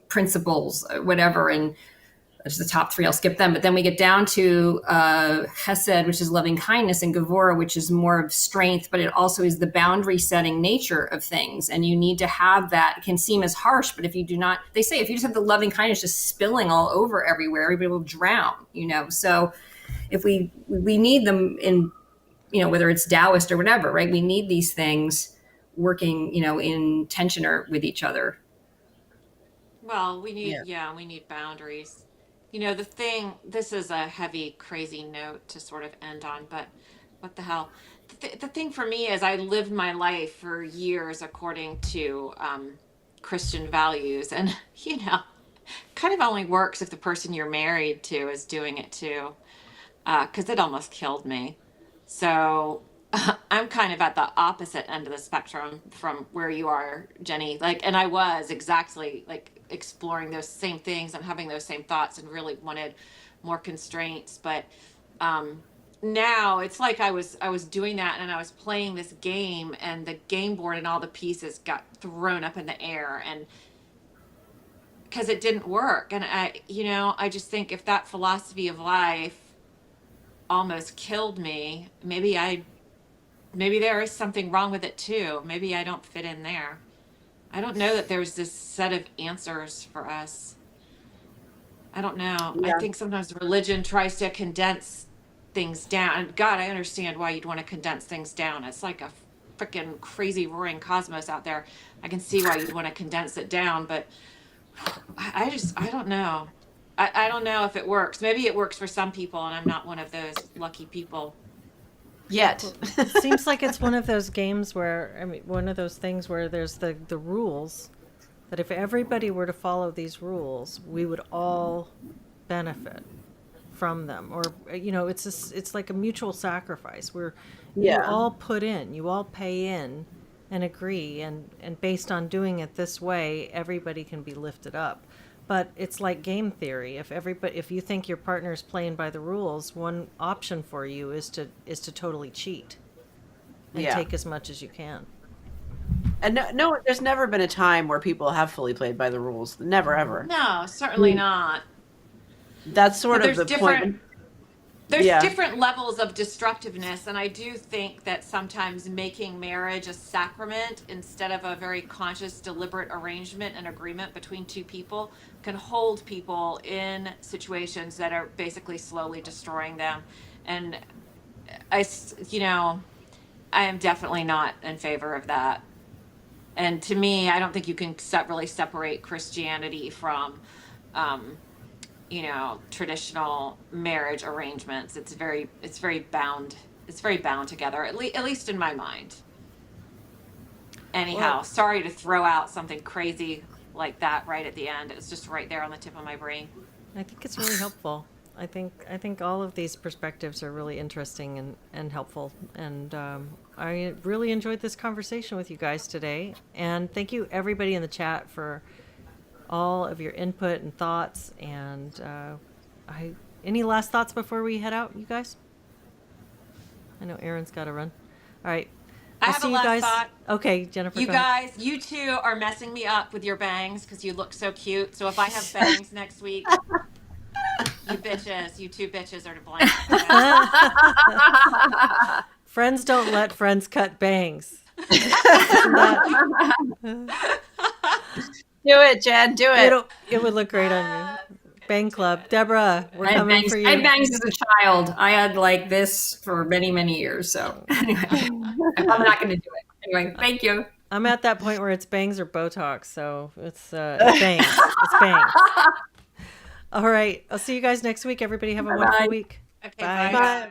principles, whatever, and just the top 3. I'll skip them. But then we get down to Hesed, which is loving kindness, and Gevurah, which is more of strength, but it also is the boundary setting nature of things. And you need to have that. It can seem as harsh, but if you do not, they say if you just have the loving kindness just spilling all over everywhere, everybody will drown, So if we need them in, whether it's Taoist or whatever, right? We need these things working, in tension or with each other. Well, we need boundaries. This is a heavy, crazy note to sort of end on, but what the hell? The thing for me is I lived my life for years according to Christian values, and, kind of only works if the person you're married to is doing it too, because it almost killed me. So I'm kind of at the opposite end of the spectrum from where you are, Jenny. And I was exactly exploring those same things and having those same thoughts and really wanted more constraints. But now it's like I was doing that, and I was playing this game, and the game board and all the pieces got thrown up in the air, and because it didn't work. And I just think if that philosophy of life almost killed me, maybe there is something wrong with it too. Maybe I don't fit in there. I don't know that there's this set of answers for us. I don't know. Yeah. I think sometimes religion tries to condense things down. And God, I understand why you'd want to condense things down. It's like a freaking crazy roaring cosmos out there. I can see why you'd want to condense it down, but I don't know. I don't know if it works. Maybe it works for some people, and I'm not one of those lucky people. Yet. Seems like it's one of those games where, one of those things where there's the rules, that if everybody were to follow these rules, we would all benefit from them, or it's like a mutual sacrifice where you Yeah. all put in, you all pay in and agree, and based on doing it this way, everybody can be lifted up. But it's like game theory. If you think your partner is playing by the rules, one option for you is to totally cheat and Yeah. take as much as you can. And no, there's never been a time where people have fully played by the rules. Never, ever. No, certainly not. That's sort But of there's the point. different there's Yeah. different levels of destructiveness, and I do think that sometimes making marriage a sacrament instead of a very conscious, deliberate arrangement and agreement between two people can hold people in situations that are basically slowly destroying them. And I am definitely not in favor of that. And to me, I don't think you can really separate Christianity from traditional marriage arrangements. It's very bound together, at least in my mind. Anyhow, Well- sorry to throw out something crazy like that right at the end. It was just right there on the tip of my brain. I think it's really helpful. I think all of these perspectives are really interesting and helpful. And I really enjoyed this conversation with you guys today. And thank you everybody in the chat for all of your input and thoughts. And any last thoughts before we head out, you guys? I know Aaron's got to run. All right. I I'll have see a you last guys. thought. Okay, Jennifer. You go ahead. guys, you two are messing me up with your bangs because you look so cute. So if I have bangs next week, you two bitches are to blame. Friends don't let friends cut bangs. Do it, Jen. Do it. It would look great on you. Bang Club. Deborah, we're I had coming bangs, for you. I had bangs as a child. I had like this for many, many years. So anyway, I'm not going to do it. Anyway, thank you. I'm at that point where it's bangs or Botox, so it's bangs. It's bangs. All right. I'll see you guys next week. Everybody have a wonderful week. Okay, Bye. bye. Bye.